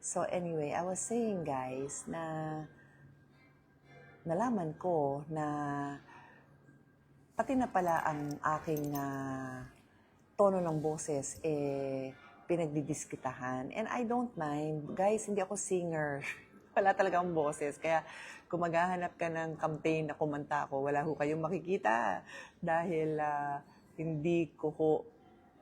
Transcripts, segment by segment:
So anyway, I was saying guys na nalaman ko na pati na pala ang aking tono ng boses pinagdidiskitahan. And I don't mind. Guys, hindi ako singer. Wala talaga akong boses. Kaya kung maghahanap ka ng campaign na kumanta ako, wala ho kayong makikita. Dahil hindi ko ho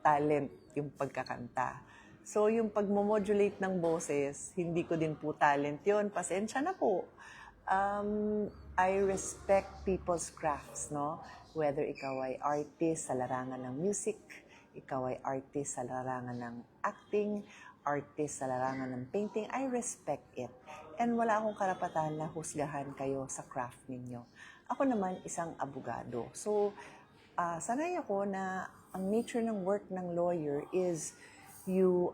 talent yung pagkakanta. So yung pagmomodulate ng boses, hindi ko din po talent yun. Pasensya na po. I respect people's crafts, no? Whether ikaw ay artist sa larangan ng music, ikaw ay artist sa larangan ng acting, artist sa larangan ng painting, I respect it. And wala akong karapatan na husgahan kayo sa craft ninyo. Ako naman, isang abogado. So, sanay ako na ang nature ng work ng lawyer is you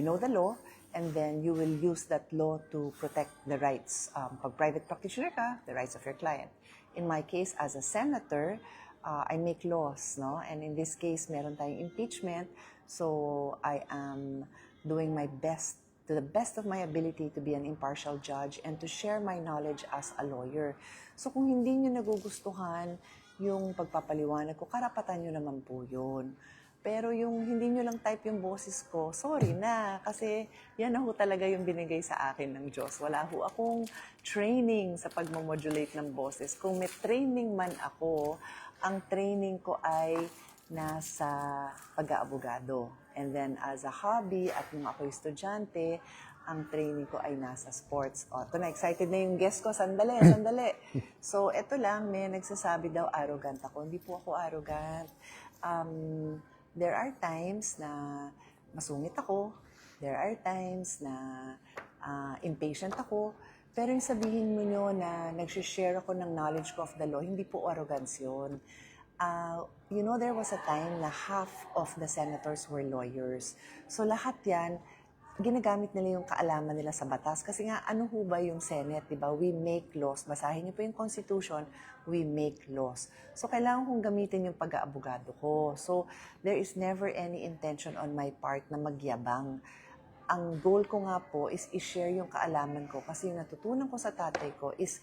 know the law, and then you will use that law to protect the rights. Pag private practitioner ka, the rights of your client. In my case, as a senator, I make laws, no? And in this case, meron tayong impeachment, so I am doing my best, to the best of my ability, to be an impartial judge and to share my knowledge as a lawyer. So kung hindi nyo nagugustuhan yung pagpapaliwanag ko, karapatan nyo naman po yun. Pero yung hindi nyo lang type yung boses ko, sorry na, kasi yan na ho talaga yung binigay sa akin ng Diyos. Wala ho akong training sa pagmamodulate ng boses. Kung may training man ako, ang training ko ay nasa pag-aabogado. And then as a hobby at nung ako estudyante, ang training ko ay nasa sports. O, ito na, excited na yung guest ko. Sandali. So, ito lang, may nagsasabi daw, arrogant ako. Hindi po ako arrogant. There are times na masungit ako. There are times na impatient ako. Pero yung sabihin mo nyo na nag-share ako ng knowledge ko of the law, hindi po arrogance yun. There was a time na half of the senators were lawyers. So lahat yan, ginagamit nila yung kaalaman nila sa batas. Kasi nga, ano ho ba yung Senate, di ba? We make laws. Basahin niyo po yung Constitution, we make laws. So, kailangan kong gamitin yung pag-aabogado ko. So, there is never any intention on my part na magyabang. Ang goal ko nga po is i-share yung kaalaman ko. Kasi yung natutunan ko sa tatay ko is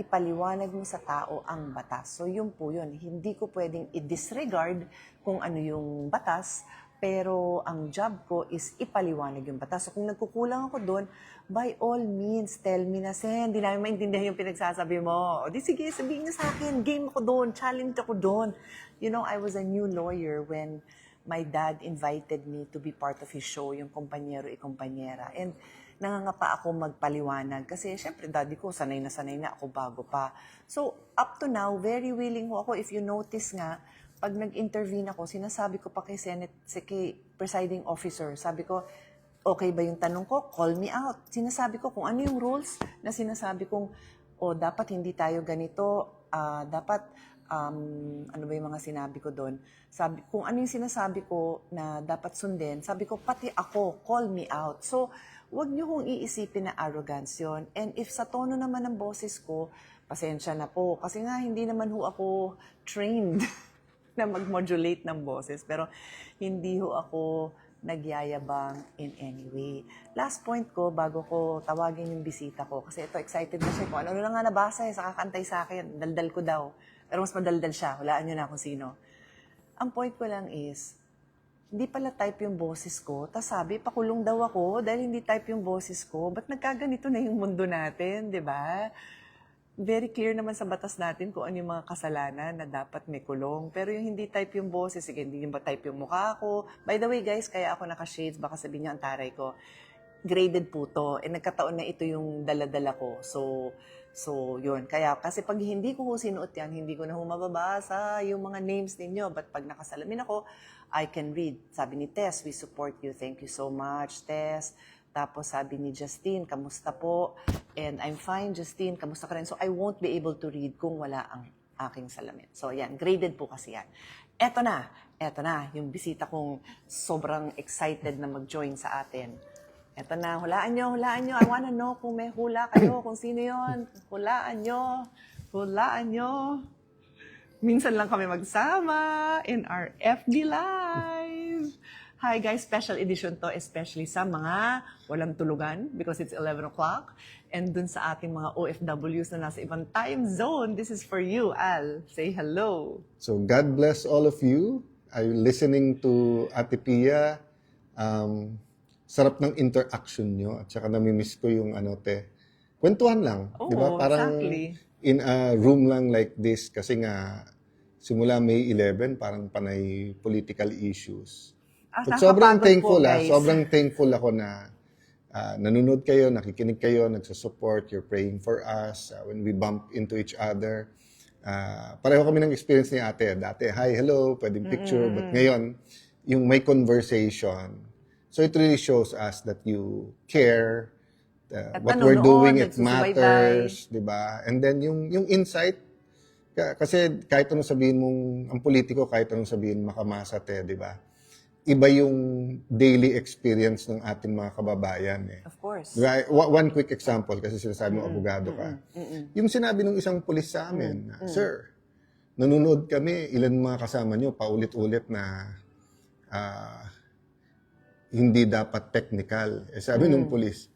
ipaliwanag mo sa tao ang batas. So, yun po yun. Hindi ko pwedeng i-disregard kung ano yung batas, pero ang job ko is ipaliwanag yung batas. So kung nagkukulang ako doon, by all means, tell me na, Sen, hindi namin maintindihan yung pinagsasabi mo. O di sige, sabihin niyo sa akin, game ako doon, challenge ako doon. You know, I was a new lawyer when my dad invited me to be part of his show, yung Kompanyero y Kompanyera. And nangangapa ako magpaliwanag kasi syempre daddy ko sanay na ako bago pa. So up to now, very willing ho ako. If you notice nga, pag nag-intervene ako, sinasabi ko pa kay presiding officer, sabi ko, okay ba yung tanong ko? Call me out. Sinasabi ko kung ano yung rules na sinasabi kong, dapat hindi tayo ganito, dapat, ano ba yung mga sinabi ko doon? Kung ano yung sinasabi ko na dapat sundin, sabi ko, pati ako, call me out. So, wag niyo kong iisipin na arrogance yun. And if sa tono naman ng boses ko, pasensya na po. Kasi nga, hindi naman ho ako trained na mag-modulate ng boses. Pero hindi ho ako nagyayabang in any way. Last point ko, bago ko tawagin yung bisita ko, kasi ito, excited na siya. Kung ano na nga nabasa sa kakantay sa akin, daldal ko daw. Pero mas madaldal siya, hulaan nyo na kung sino. Ang point ko lang is, hindi pala type yung boses ko, tas sabi, pakulong daw ako dahil hindi type yung boses ko. Ba't nagkaganito na yung mundo natin, di ba? Very clear naman sa batas natin kung ano yung mga kasalanan na dapat may kulong. Pero yung hindi type yung boses, sige, hindi yung ba type yung mukha ko. By the way, guys, kaya ako naka-shades, baka sabihin niyo ang taray ko. Graded po to. Nagkataon na ito yung dala-dala ko. So, yun. Kaya, kasi pag hindi ko sinuot yan, hindi ko na mababasa yung mga names ninyo. But pag nakasalamin ako, I can read. Sabi ni Tess, we support you. Thank you so much, Tess. Tapos sabi ni Justine, kamusta po? And I'm fine, Justine, kamusta ka rin? So I won't be able to read kung wala ang aking salamin. So yan, graded po kasi yan. Eto na, yung bisita kong sobrang excited na mag-join sa atin. Eto na, hulaan nyo. I wanna know kung may hula kayo, kung sino yon. Hulaan nyo. Minsan lang kami magsama in our FB Live. Hi guys, special edition to, especially sa mga walang tulugan because it's 11 o'clock. And dun sa ating mga OFWs na nasa ibang time zone, this is for you, Al. Say hello. So God bless all of you. Are you listening to Ate Pia? Sarap ng interaction nyo at saka namimiss ko yung kwentuhan lang. Oo, Di ba? Parang exactly. in a room lang like this kasi nga simula May 11 parang panay political issues. But sobrang Nakakapagod thankful po, guys. sobrang thankful ako na nanonood kayo, nakikinig kayo, nagsusupport, you're praying for us when we bump into each other. Pareho kami ng experience ni ate. Dati, hi, hello, pwedeng picture. But ngayon, yung may conversation. So it really shows us that you care, At what we're nanonood, doing, it nagsusubaybay. matters, di ba? And then yung insight, kasi kahit anong sabihin mong, ang politiko, kahit anong sabihin makamasa di ba? Iba yung daily experience ng ating mga kababayan Of course. Diba? One quick example, kasi sinasabi mo abogado ka. Yung sinabi ng isang pulis sa amin, Sir, nanonood kami, ilan mga kasama nyo, paulit-ulit na hindi dapat technical. Sabi ng pulis,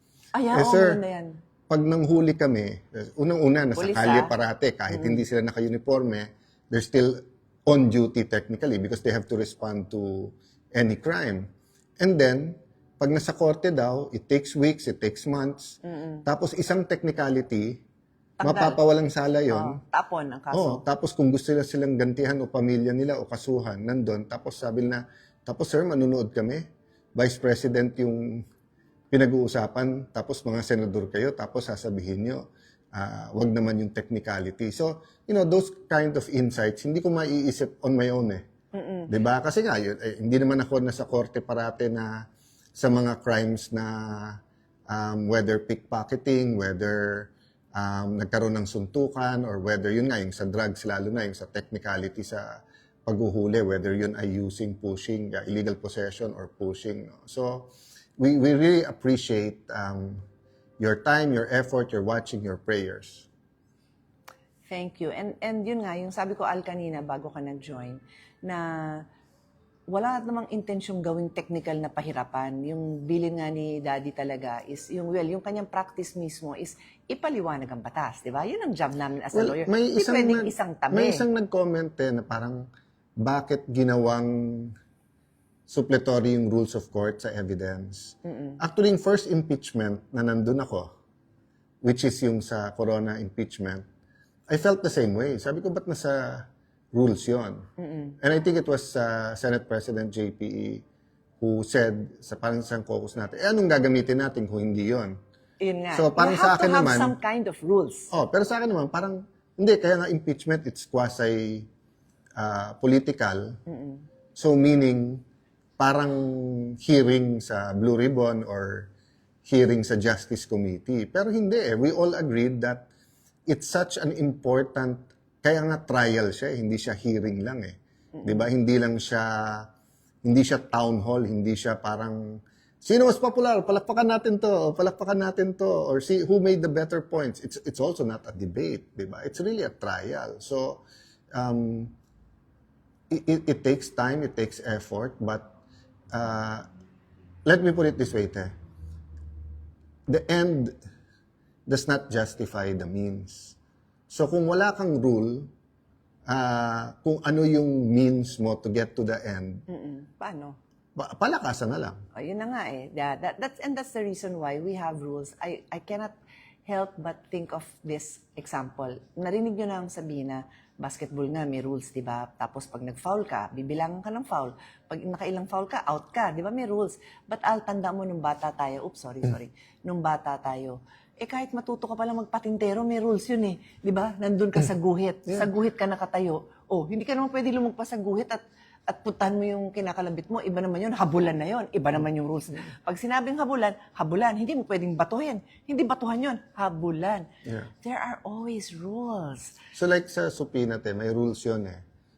sir, maganda yan. pag nanghuli kami, unang-una, nasa Pulis, kalye parate, kahit hindi sila naka-uniforme, they're still on duty technically because they have to respond to any crime. And then, pag nasa korte daw, it takes weeks, it takes months. Tapos isang technicality, mapapawalang sala yon. Tapon ang kaso. Tapos kung gusto nila silang gantihan o pamilya nila o kasuhan, nandun. Tapos sabi na, tapos sir, manunood kami. Vice President yung pinag-uusapan, tapos mga senador kayo, tapos sasabihin nyo, wag naman yung technicality. So, those kind of insights, hindi ko maiisip on my own Diba? Kasi nga, hindi naman ako nasa korte parate na sa mga crimes na whether pickpocketing, whether nagkaroon ng suntukan, or whether yun nga, yung sa drugs, lalo na yung sa technicality sa paghuhuli, whether yun ay using, pushing, illegal possession or pushing. No? So, we really appreciate your time, your effort, your watching, your prayers. Thank you. And yun nga, yung sabi ko Al kanina bago ka nag-join, na wala namang intensyong gawing technical na pahirapan. Yung bilin nga ni Daddy talaga is, yung kanyang practice mismo is ipaliwanag ang batas, di ba? Yun ang job namin as a lawyer. May isang tabi. May isang nag-comment na parang, bakit ginawang suppletory yung rules of court sa evidence? Actually, yung first impeachment na nandun ako, which is yung sa Corona impeachment, I felt the same way. Sabi ko, ba't nasa rules yon? And I think it was Senate President JPE who said sa parang isang caucus natin, anong gagamitin natin kung hindi yon? Yun nga. So, parang you have sa akin to have naman, some kind of rules. pero sa akin naman, parang, hindi, kaya nga impeachment, it's quasi political. So, meaning, parang hearing sa Blue Ribbon or hearing sa Justice Committee. Pero hindi We all agreed that it's such an important, kaya nga trial siya hindi siya hearing lang 'Di ba? Hindi siya town hall, hindi siya parang sino mas popular, palakpakan natin to, or see who made the better points. It's also not a debate, 'di ba? It's really a trial. So it takes time, it takes effort, but let me put it this way, the end does not justify the means. So kung wala kang rule, kung ano yung means mo to get to the end, Paano? Palakasan na lang. Yun na nga that's the reason why we have rules. I cannot help but think of this example. Narinig nyo na ang sabihin na basketball nga, may rules, di ba? Tapos pag nag-foul ka, bibilangan ka ng foul. Pag nakailang foul ka, out ka. Di ba? May rules. But tanda mo nung bata tayo, sorry. Nung bata tayo, kahit matuto ka palang magpatintero, may rules yun Di ba? Nandun ka sa guhit. Sa guhit ka nakatayo. Hindi ka naman pwede lumagpas sa guhit at putahan mo yung kinakalabit mo. Iba naman yun, habulan na yun. Iba naman yung rules. Pag sinabing habulan, hindi mo pwedeng batuhin. Hindi batuhan yun, habulan. Yeah. There are always rules. So like sa supina, may rules yun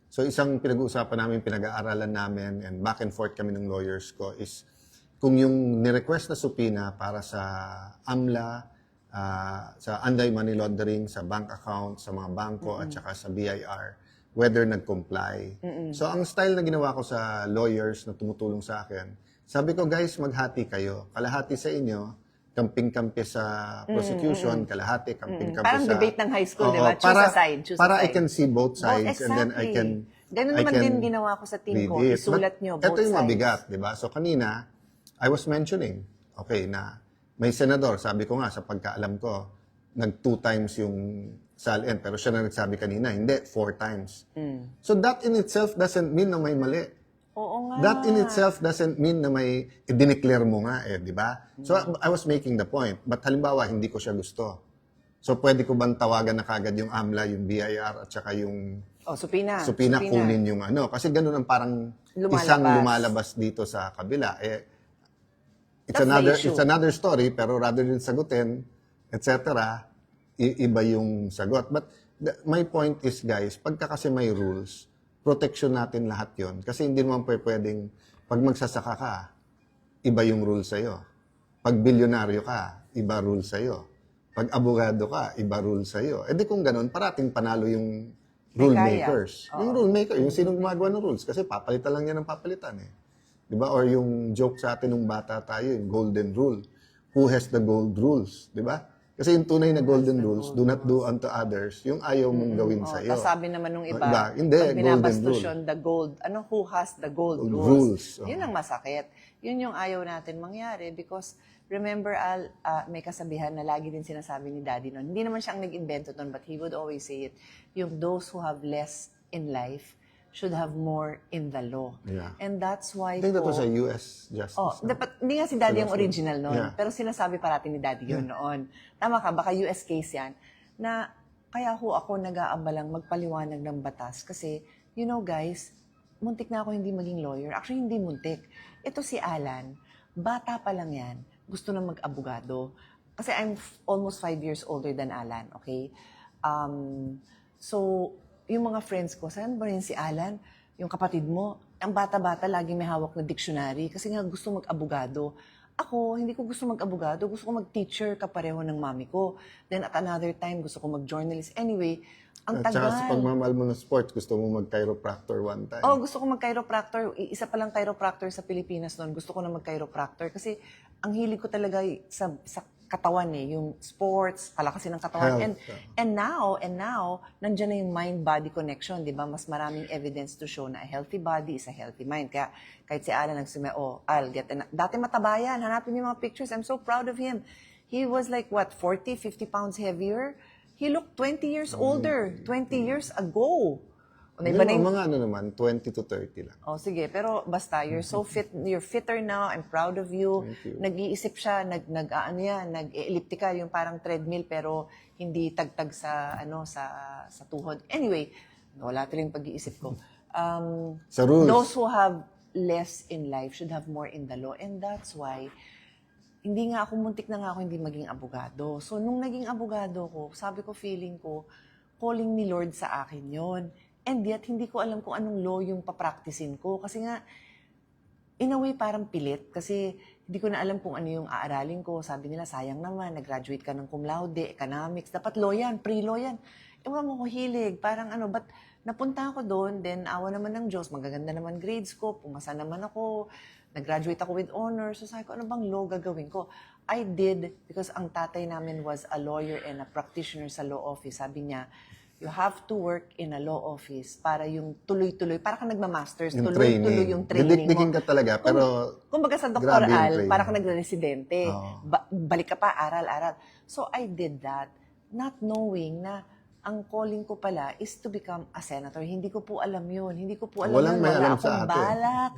So isang pinag-uusapan namin, pinag-aaralan namin, and back and forth kami ng lawyers ko is kung yung ni-request na supina para sa AMLA, sa anti-money laundering, sa bank account, sa mga bangko, at saka sa BIR, whether nag-comply. So, ang style na ginawa ko sa lawyers na tumutulong sa akin, sabi ko, guys, maghati kayo. Kalahati sa inyo, kamping-kampi sa prosecution, kalahati, kamping-kampi Parang sa... debate ng high school, Oo, di ba? Choose a side, choose a para I side. can see both sides and then I exactly. can... Ganun I naman can din ginawa ko sa team ko. read it. Isulat But nyo, both ito yung sides. mabigat, di ba? So, kanina, I was mentioning, okay, na may senador, sabi ko nga, sa pagkaalam ko, nag 2 times yung SALN, pero siya na nagsabi kanina, hindi, 4 times. So, that in itself doesn't mean na may mali. Oo nga. That in itself doesn't mean na may i-declare mo nga di ba? So, I was making the point. But halimbawa, hindi ko siya gusto. So, pwede ko bang tawagan na kagad yung AMLA, yung BIR, at saka yung Supina. kunin yung ano. Kasi ganun ang parang Lumalabas. isang lumalabas dito sa kabila. That's the issue. It's another story, pero rather than sagutin, etc., iba yung sagot. But my point is, guys, pagka kasi may rules, protection natin lahat yon. Kasi hindi naman pwedeng, pag magsasaka ka, iba yung rule sa'yo. Pag bilyonaryo ka, iba rule sa'yo. Pag abogado ka, iba rule sa'yo. E di kung ganun, parating panalo yung rule makers. Yung rule maker, yung sinong gumagawa ng rules. Kasi papalitan lang yan ng papalitan Di ba? Or yung joke sa atin nung bata tayo, yung golden rule. Who has the gold rules? Di ba? Kasi yung tunay na golden rules, do not do unto others, yung ayaw mong gawin sa'yo. Tapos sabi naman nung iba, Hindi, pag binabastos golden yun, the gold, who has the gold rules. Yun ang masakit. Yun yung ayaw natin mangyari because remember, Al, may kasabihan na lagi din sinasabi ni Daddy noon. Hindi naman siya ang nag-invento noon, but he would always say it. Yung those who have less in life should have more in the law. Yeah. And that's why I think that was a U.S. justice. dapat, hindi nga si Daddy ang original noon, Yeah. pero sinasabi parati ni Daddy yun noon. Tama ka, baka US case yan, na kaya ho ako nag-aabalang magpaliwanag ng batas kasi, you know guys, muntik na ako hindi maging lawyer. Actually, hindi muntik. Ito si Alan, bata pa lang yan, gusto na mag-abogado. Kasi I'm almost 5 years older than Alan, okay? So, yung mga friends ko, saan ba rin si Alan? Yung kapatid mo, ang bata-bata lagi may hawak na dictionary kasi nga gusto mag-abogado. Ako, hindi ko gusto mag-abogado. Gusto ko mag-teacher kapareho ng mami ko. Then at another time, gusto ko mag-journalist. Anyway, ang At saka sa tagal. pagmamahal mo ng sports, gusto mo mag-chiropractor one time. Oh, gusto ko mag-chiropractor. Isa pa lang chiropractor sa Pilipinas noon. Gusto ko na mag-chiropractor kasi ang hilig ko talaga sa katawan yung sports, palakasin ng katawan. Health. And now, nandiyan na yung mind-body connection, di ba? Mas maraming evidence to show na a healthy body is a healthy mind. Kaya kahit si Alan nagsabi, dati mataba yan, hanapin niyo yung mga pictures, I'm so proud of him. He was like, 40, 50 pounds heavier? He looked 20 years older, 20 years ago. Iba na yung Mga naman, 20 to 30 lang. Oh, sige. Pero basta, you're so fit, you're fitter now. I'm proud of you. Thank you. Nag-iisip siya, nag-elliptical, yung parang treadmill, pero hindi tagtag sa tuhod. Anyway, wala tuloy yung pag-iisip ko. Sa rules. Those who have less in life should have more in the law. And that's why, muntik na nga ako hindi maging abogado. So, nung naging abogado ko, sabi ko, feeling ko, calling ni Lord sa akin yon. And yet, hindi ko alam kung anong law yung papraktisin ko. Kasi nga, in a way, parang pilit. Kasi hindi ko na alam kung ano yung aaralin ko. Sabi nila, sayang naman, nag-graduate ka ng cum laude, economics, dapat law yan, pre-law yan. Ewan mo ko, hilig. Parang but napunta ako doon, then awa naman ng Diyos, magaganda naman grades ko, pumasa naman ako, nag-graduate ako with honors. So sabi ko, ano bang law gagawin ko? I did, because ang tatay namin was a lawyer and a practitioner sa law office. Sabi niya, you have to work in a law office para yung tuloy-tuloy, para ka nagma-masters, Yung tuloy-tuloy yung training Didikdikin mo. ka talaga, pero... Kumbaga sa grabe yung doktoral, training. para ka nagre-residente. Oo. Balik ka pa, aral-aral. So I did that, not knowing na ang calling ko pala is to become a senator. Hindi ko po alam yun. Hindi ko po alam Walang yun. may Wala alam akong sa atin. balak.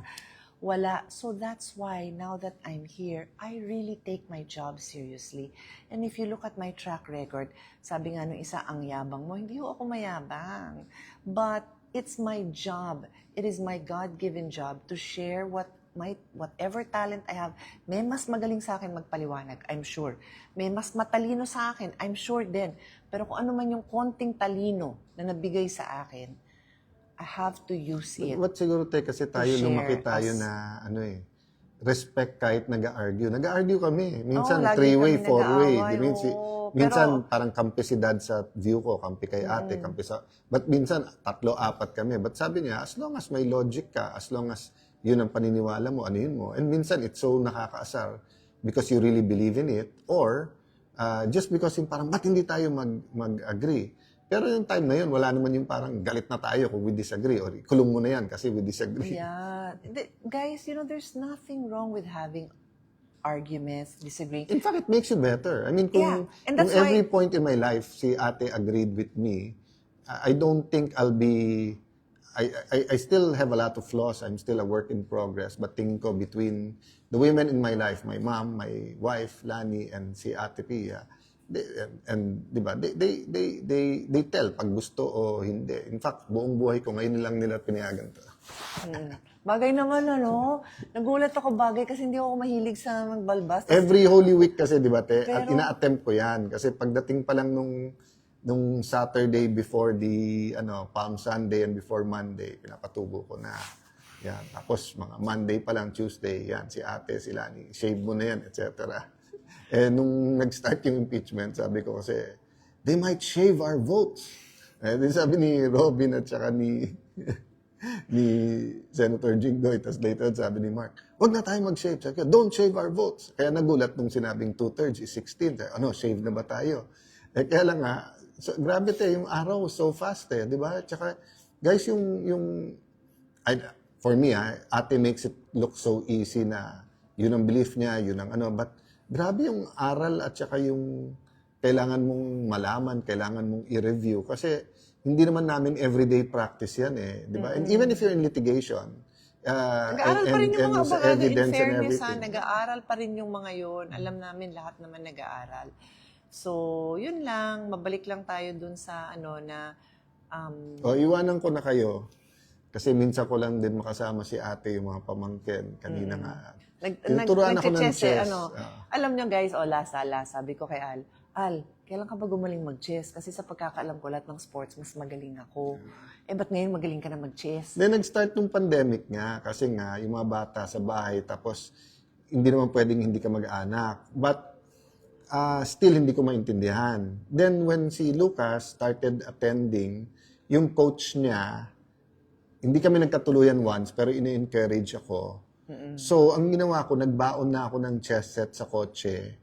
Wala. So that's why now that I'm here, I really take my job seriously. And if you look at my track record, sabi nga nung isa, ang yabang mo, hindi ho ako mayabang. But it's my job. It is my God-given job to share whatever talent I have. May mas magaling sa akin magpaliwanag, I'm sure. May mas matalino sa akin, I'm sure din. Pero kung ano man yung konting talino na nabigay sa akin, I have to use it. What siguro tayo kasi tayo share lumaki tayo as- na respect kahit nag-argue. Nag-argue kami. Minsan lagi three-way, kami four-way. nag-aaway, Minsan, oo. minsan Pero, parang kampi si dad sa view ko, kampi kay ate, kampi sa... But minsan, 3-4 kami. But sabi niya, as long as may logic ka, as long as yun ang paniniwala mo, ano yun mo. And minsan, it's so nakakaasar because you really believe in it or just because yung parang, ba't hindi tayo mag-agree? Pero yung time na yun, wala naman yung parang galit na tayo kung we disagree or kulong mo na yan kasi we disagree. yeah. Guys, there's nothing wrong with having arguments, disagreeing. In fact, it makes you better. I mean, Yeah, kung, and kung that's every why- point in my life, si ate agreed with me, I don't think I'll be... I still have a lot of flaws. I'm still a work in progress. But tingin ko between the women in my life, my mom, my wife, Lani, and si Ate Pia, di ba, they tell pag gusto o hindi. In fact, buong buhay ko ngayon lang nila pinayagan to. Bagay naman, Nagulat ako bagay kasi hindi ako mahilig sa magbalbas. Every Holy Week kasi, di ba, te? At Pero- ina-attempt ko yan. Kasi pagdating pa lang nung Saturday before the Palm Sunday and before Monday, pinapatubo ko na. Yan. Tapos mga Monday pa lang, Tuesday, yan, si ate, si Lani, shave mo na yan, etc. Eh, nung nag-start yung impeachment, sabi ko kasi, they might shave our votes. Eh, din sabi ni Robin at saka ni Senator Jinggoy, tapos later sabi ni Mark, wag na tayo mag-shave. Sabi ko, don't shave our votes. Kaya nagulat nung sinabing 2/3 is 16. Shave na ba tayo? Eh, kaya lang nga, grabe yung araw, so fast di ba? Tsaka, guys, for me, ate makes it look so easy na yun ang belief niya, yun ang but grabe yung aral at saka yung kailangan mong malaman, kailangan mong i-review. Kasi hindi naman namin everyday practice yan di ba? And even if you're in litigation, Nag-aaral pa rin yung mga sa abogado, in evidence and fairness, everything. nag-aaral pa rin yung mga yun. Alam namin, lahat naman nag-aaral. So, yun lang, mabalik lang tayo dun sa Iwanan ko na kayo. Kasi minsan ko lang din makasama si ate, yung mga pamangkin. Kanina nga. Yung turuan ako ng nag-chess chess. Alam nyo guys, last, sabi ko kay Al, kailan ka ba gumaling mag-chess? Kasi sa pagkakaalam ko, lahat ng sports, mas magaling ako. Ba't ngayon magaling ka na mag-chess? Then nag-start nung pandemic nga. Kasi nga, yung mga bata sa bahay, tapos hindi naman pwedeng hindi ka mag-anak. But still hindi ko maintindihan. Then when si Lucas started attending, yung coach niya, hindi kami nagkatuluyan once, pero ini-encourage ako. So, ang ginawa ko, nagbaon na ako ng chess set sa kotse.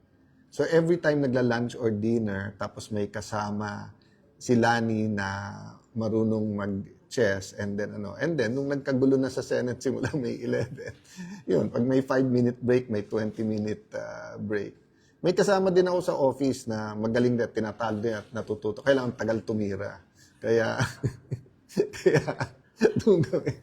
So, every time nagla-lunch or dinner, tapos may kasama si Lani na marunong mag-chess, and then, nung nagkagulo na sa Senate, simula May 11, yun, pag may 5-minute break, may 20-minute break. May kasama din ako sa office na magaling na tinatalo niya at natututo. Kailangan tagal tumira. Kaya, doon kami.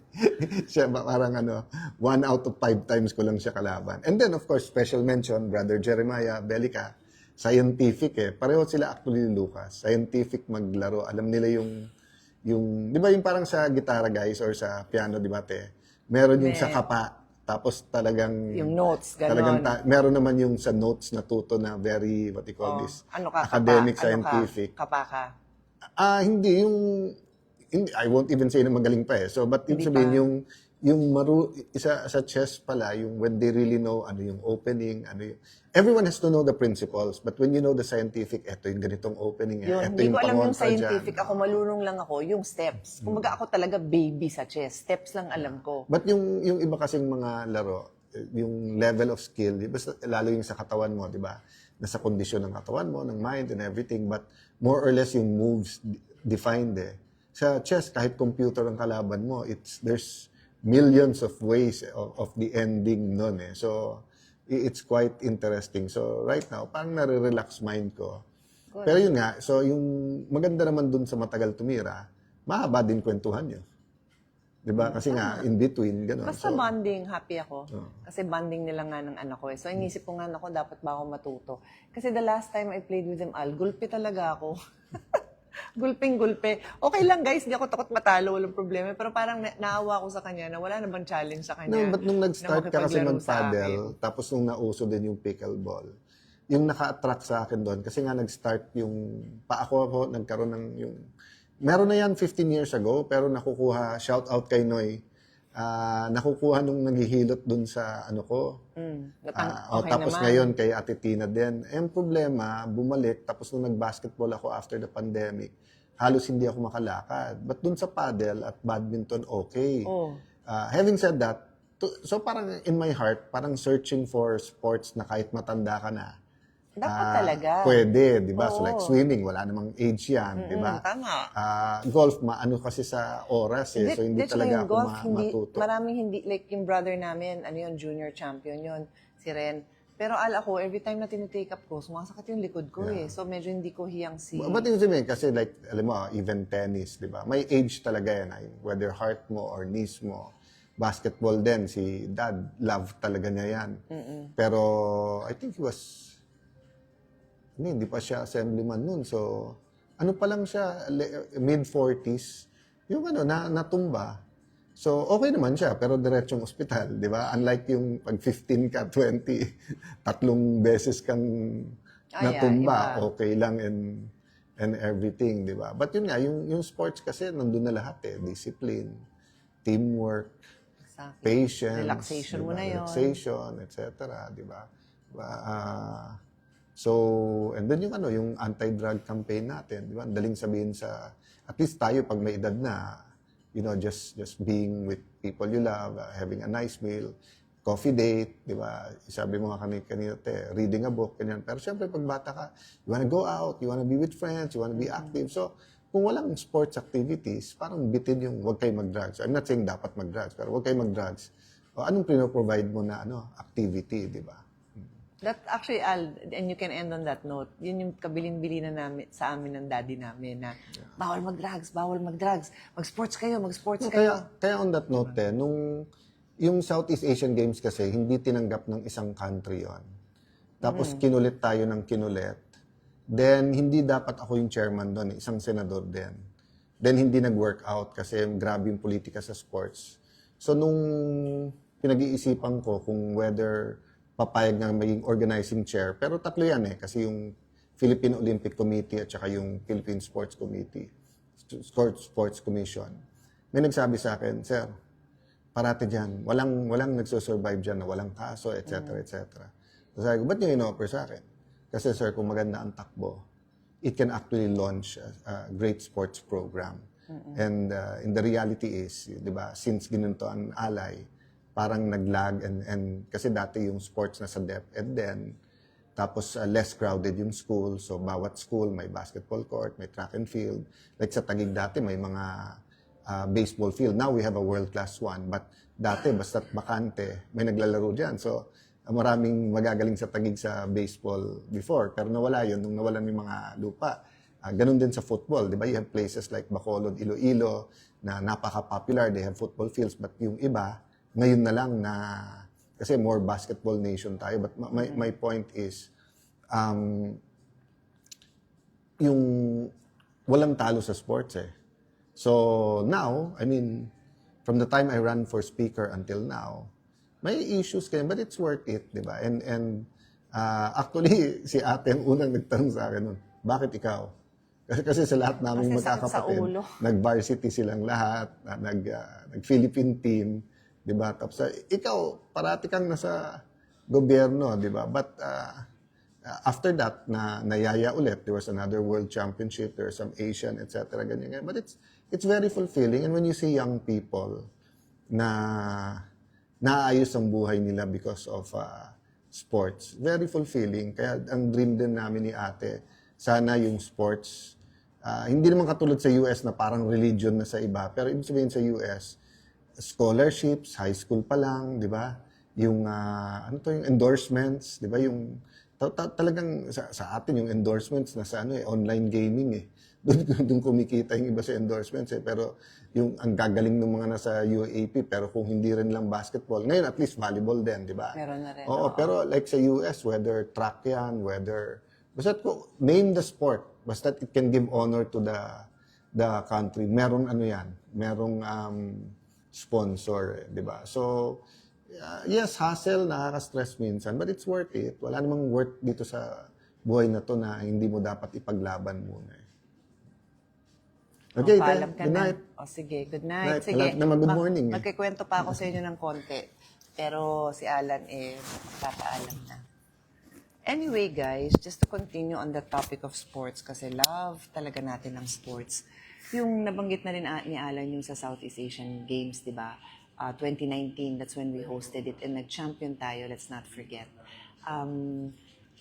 Siya parang 1 out of 5 times ko lang siya kalaban. And then, of course, special mention, Brother Jeremiah Belica, scientific Pareho sila actually ni Lucas. Scientific maglaro. Alam nila yung di ba yung parang sa gitara guys or sa piano, di ba te? Meron yung sa kapa. Tapos talagang... Yung notes, gano'n. Talagang meron naman yung sa notes na tuto na very, what you call this? Academic, scientific. Kapa ka? Hindi, I won't even say na magaling pa So, but yung sabihin, isa sa chess pala, yung when they really know yung opening, everyone has to know the principles, but when you know the scientific, eto yung ganitong opening, eto Hindi yung ko alam yung pangontra scientific. dyan. Ako, malunong lang ako, yung steps. Kumbaga ako talaga baby sa chess. Steps lang alam ko. But yung iba kasing mga laro, yung level of skill, basta lalo yung sa katawan mo, di ba? Nasa kondisyon ng katawan mo, ng mind and everything, but more or less yung moves defined Sa chess, kahit computer ang kalaban mo, there's millions of ways of the ending nun So, it's quite interesting. So, right now, parang nare-relax mind ko. Good. Pero yun nga, so yung maganda naman dun sa matagal tumira, mahaba din kwentuhan nyo. Diba? Kasi nga, in between, gano'n. Basta bonding, happy ako. Kasi bonding nila nga ng anak ko So, inisip ko nga, dapat ba ako matuto? Kasi the last time I played with them, gulpi talaga ako. Gulping-gulpe. Okay lang guys, di ako takot matalo, walang problema. Pero parang naawa ko sa kanya na wala na bang challenge sa kanya. No, but nung nag-start ka kasi mag-paddle, sa tapos nung nauso din yung pickleball, yung naka-attract sa akin doon, kasi nga nag-start yung, ako nagkaroon ng yung, meron na yan 15 years ago, pero nakukuha, shout out kay Noy, nakukuha nung naghihilot dun sa ano ko. Okay Tapos naman. ngayon kay Ate Tina din. Ang problema, bumalik, tapos nung nag-basketball ako after the pandemic, halos hindi ako makalakad. But dun sa paddle at badminton, okay. Oh. Having said that, so parang in my heart, parang searching for sports na kahit matanda ka na, Dapat talaga. pwede, di ba? So Oo. like swimming, wala namang age yan, di ba? Tama. Golf, maano kasi sa oras eh. So hindi That's why talaga yung ako golf, matuto. maraming hindi, like yung brother namin, ano yun, junior champion yun, si Ren. Pero ako, every time na tinitake up ko, sumasakit yung likod ko eh. So medyo hindi ko hiyang But yung sabihin, kasi like, alam mo, even tennis, di ba? May age talaga yan. Whether heart mo or knees mo. Basketball din, si dad, love talaga niya yan. Pero I think he was, hindi pa siya assemblyman nun. So, ano pa lang siya, mid-40s, yung natumba. So, okay naman siya, pero diretsong ospital, di ba? Unlike yung pag 15 ka, 20, 3 beses kang natumba, iba. okay lang and everything, di ba? But yun nga, yung sports kasi, nandun na lahat eh. Discipline, teamwork, Exactly. patience, Relaxation di ba? mo na yun. Relaxation, etc. Di ba? So, and then yung anti-drug campaign natin, di ba? Ang daling sabihin sa, at least tayo pag may edad na, just being with people you love, having a nice meal, coffee date, di ba? Sabi mo nga kanina, reading a book, ganyan. Pero syempre, pag bata ka, you wanna go out, you wanna be with friends, you wanna be active. So, kung walang sports activities, parang bitin yung huwag kayo mag-drugs. I'm not saying dapat mag-drugs, pero huwag kayo mag-drugs. O anong provide mo na activity, di ba? That actually, Al, and you can end on that note, yun yung kabilin-bili na namin, sa amin ng daddy namin na bawal mag-drugs, mag-sports kayo. Kaya on that note, yung Southeast Asian Games kasi, hindi tinanggap ng isang country yon. Tapos kinulit tayo ng kinulit. Then, hindi dapat ako yung chairman doon, isang senador din. Then, hindi nag-work out kasi grabe yung politika sa sports. So, nung pinag-iisipan ko kung whether papayag na maging organizing chair, pero tatlo yan kasi yung Philippine Olympic Committee at saka yung Philippine Sports Committee, Sports Commission. May nagsabi sa akin, Sir, parati dyan, walang nagsusurvive dyan na walang kaso, etc., etc. So sabi ko, ba't nyo in-offer sa akin? Kasi sir, kung maganda ang takbo, it can actually launch a great sports program. And the reality is, di ba, since ginunto ang alay, parang naglag and kasi dati yung sports na sa DepEd din, tapos less crowded yung school, so bawat school may basketball court, may track and field. Like sa Taguig dati may mga baseball field. Now we have a world-class one, but dati basta't bakante, may naglalaro dyan. So maraming magagaling sa Taguig sa baseball before, pero nawala yun nung nawalan yung mga lupa. Ganun din sa football, di ba? You have places like Bacolod, Iloilo, na napaka-popular, they have football fields, but yung iba, ngayon na lang na, kasi more basketball nation tayo, but my point is, yung walang talo sa sports eh. So now, I mean, from the time I ran for speaker until now, may issues kayo, but it's worth it, di ba? And actually, si ate ang unang nagtanong sa akin nun, bakit ikaw? Kasi sa lahat namin Kasi sakit sa magkakapatid, ulo. nag-varsity silang lahat, nag-Philippine team, di ba? Tapos ikaw, parati kang nasa gobyerno, di ba? But after that, nayaya ulit, there was another world championship, there was some Asian, etc. Ganyan. But it's very fulfilling. And when you see young people na naayos ang buhay nila because of sports, very fulfilling. Kaya ang dream din namin ni ate, sana yung sports, hindi naman katulad sa US na parang religion na sa iba, pero ibig sabihin sa US, scholarships, high school pa lang, di ba? Yung, yung endorsements, di ba? Yung, talagang sa atin yung endorsements na sa online gaming eh. Doon kumikita yung iba sa endorsements eh. Pero yung ang gagaling ng mga nasa UAP, pero kung hindi rin lang basketball, ngayon at least volleyball din, di ba? Meron na rin. Oo, pero like sa US, whether track yan, whether, basta name the sport, basta it can give honor to the country. Merong merong sponsor, di ba? So, yes, hassle, nakaka-stress minsan, but it's worth it. Wala namang worth dito sa buhay na to na hindi mo dapat ipaglaban muna. Okay, Paalam ka good na. night. O sige, good Night. night. Sige, Malapit na mag-good morning, eh. magkikwento pa ako sa inyo ng konti. Pero si Alan papaalam na. Anyway guys, just to continue on the topic of sports kasi love talaga natin ng sports. Yung nabanggit na rin ni Alan yung sa Southeast Asian Games, di ba? 2019, that's when we hosted it and nag-champion tayo, let's not forget.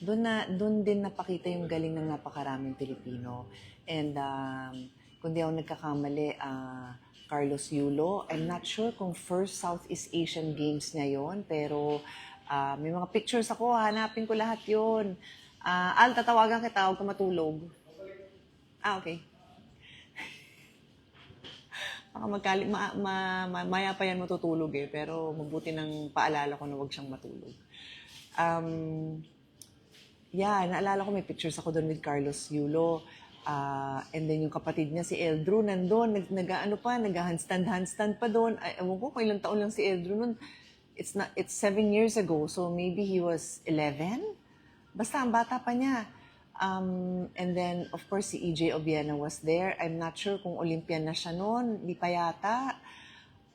Doon din napakita yung galing ng napakaraming Pilipino. And kung di ako nagkakamali, Carlos Yulo, I'm not sure kung first Southeast Asian Games niya yon, pero may mga pictures ako, hanapin ko lahat yon. Al, tatawagan kita, huwag ka matulog. Okay. Baka maya pa yan matutulog pero mabuti nang paalala ko na huwag siyang matulog. Naalala ko may pictures ako doon with Carlos Yulo. And then yung kapatid niya, si Eldro, nandun, nag-handstand pa doon. Ewan ko kung ilang taon lang si Eldro noon. It's 7 years ago, so maybe he was 11? Basta, ang bata pa niya. And then, of course, si EJ Obiena was there. I'm not sure kung Olympian na siya noon. Di pa yata.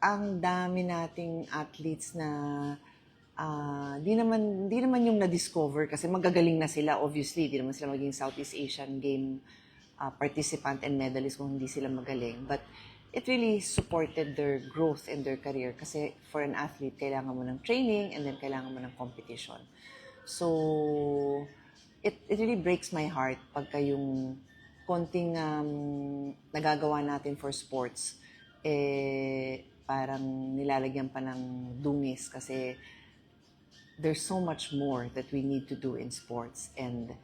Ang dami nating athletes na di naman yung na-discover kasi magagaling na sila, obviously. Di naman sila maging Southeast Asian Game participant and medalist kung hindi sila magaling. But it really supported their growth in their career kasi for an athlete, kailangan mo ng training and then kailangan mo ng competition. So, it really breaks my heart pagka yung konting nagagawa natin for sports, parang nilalagyan pa ng dungis kasi there's so much more that we need to do in sports and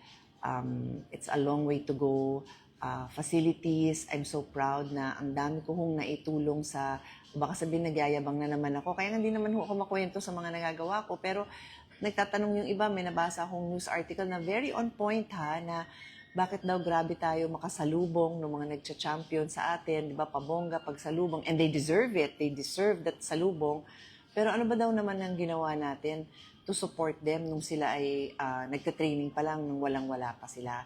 it's a long way to go. Facilities, I'm so proud na ang dami ko hong naitulong sa, baka sabihin nagyayabang na naman ako, kaya hindi naman ako makwento sa mga nagagawa ko, pero nagtatanong yung iba, may nabasa akong news article na very on point na bakit daw grabe tayo makasalubong ng mga nagcha-champion sa atin, di ba, pabongga, pagsalubong, and they deserve it, they deserve that salubong, pero ano ba daw naman ang ginawa natin to support them nung sila ay nagka-training pa lang, nung walang-wala pa sila.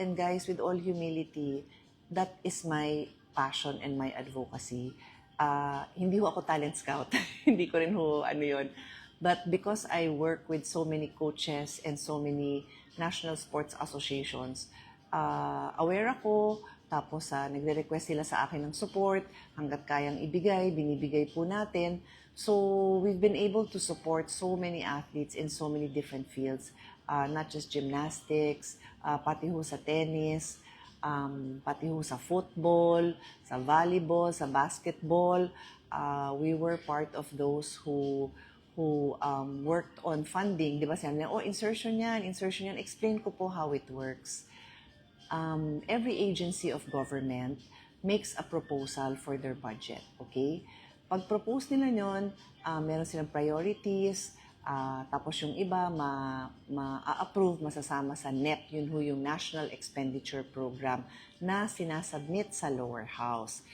And guys, with all humility, that is my passion and my advocacy. Hindi ho ako talent scout. Hindi ko rin ho yun. But because I work with so many coaches and so many national sports associations, aware ako, tapos nagre-request sila sa akin ng support, hanggat kayang ibigay, binibigay po natin. So we've been able to support so many athletes in so many different fields, not just gymnastics, pati ho sa tennis, pati ho sa football, sa volleyball, sa basketball. We were part of those who worked on funding. Di ba sabi niya, insertion yan. Explain ko po how it works. Every agency of government makes a proposal for their budget, okay? Pag-propose nila yun, meron silang priorities, tapos yung iba ma-approve, masasama sa NEP, yun ho yung National Expenditure Program na sinasubmit sa lower house.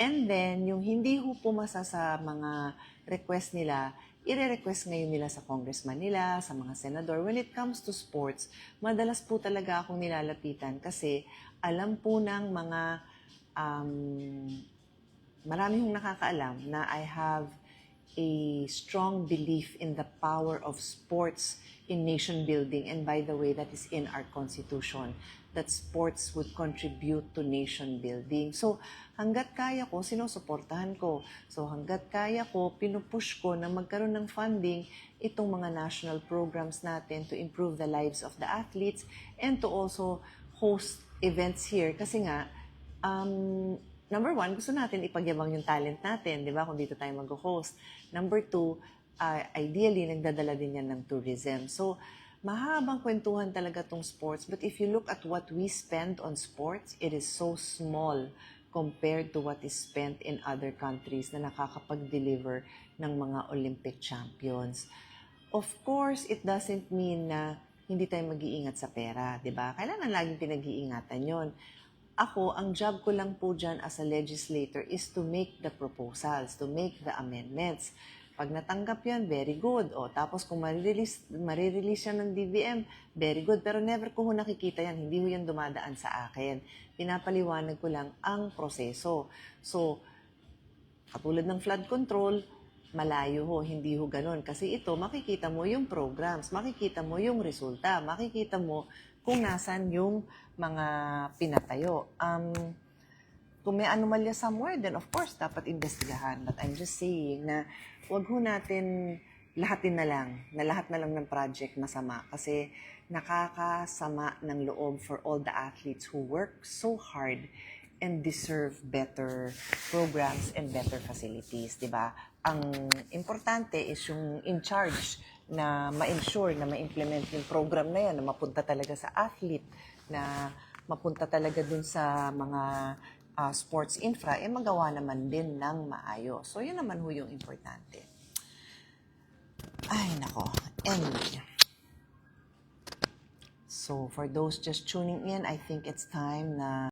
And then, yung hindi ho pumasa sa mga request nila, i-request ngayon nila sa congressman nila, sa mga senador. When it comes to sports, madalas po talaga akong nilalapitan kasi alam po ng mga marami hong nakakaalam na I have a strong belief in the power of sports in nation building. And by the way, that is in our Constitution, that sports would contribute to nation building. So, hanggat kaya ko, sinusuportahan ko. So, hanggat kaya ko, pinupush ko na magkaroon ng funding itong mga national programs natin to improve the lives of the athletes and to also host events here. Kasi nga, number one, gusto natin ipagyabang yung talent natin, di ba, kung dito tayo mag-host. Number two, ideally, nagdadala din yan ng tourism. So, mahabang kwentuhan talaga tong sports. But if you look at what we spend on sports, it is so small compared to what is spent in other countries na nakakapag-deliver ng mga Olympic champions. Of course, it doesn't mean na hindi tayo mag-iingat sa pera, di ba? Kailangan laging pinag-iingatan yon. Ako, ang job ko lang po dyan as a legislator is to make the proposals, to make the amendments. Pag natanggap yan, very good. O, tapos kung marirelease yan ng DBM, very good. Pero never ko ho nakikita yan. Hindi ho yan dumadaan sa akin. Pinapaliwanag ko lang ang proseso. So, katulad ng flood control, malayo ho, hindi ho ganun. Kasi ito, makikita mo yung programs, makikita mo yung resulta, makikita mo kung nasan yung mga pinatayo. Kung may anomalya somewhere, then of course, dapat investigahan. But I'm just saying na wag ho natin lahatin na lang, na lahat na lang ng project masama. Kasi nakakasama ng loob for all the athletes who work so hard and deserve better programs and better facilities, di ba? Ang importante is yung in charge na ma-ensure na ma-implement yung program na yan, na mapunta talaga sa athlete, na mapunta talaga dun sa mga sports infra, magawa naman din ng maayos. So, yun naman ho yung importante. Ay, nako. Anyway. So, for those just tuning in, I think it's time na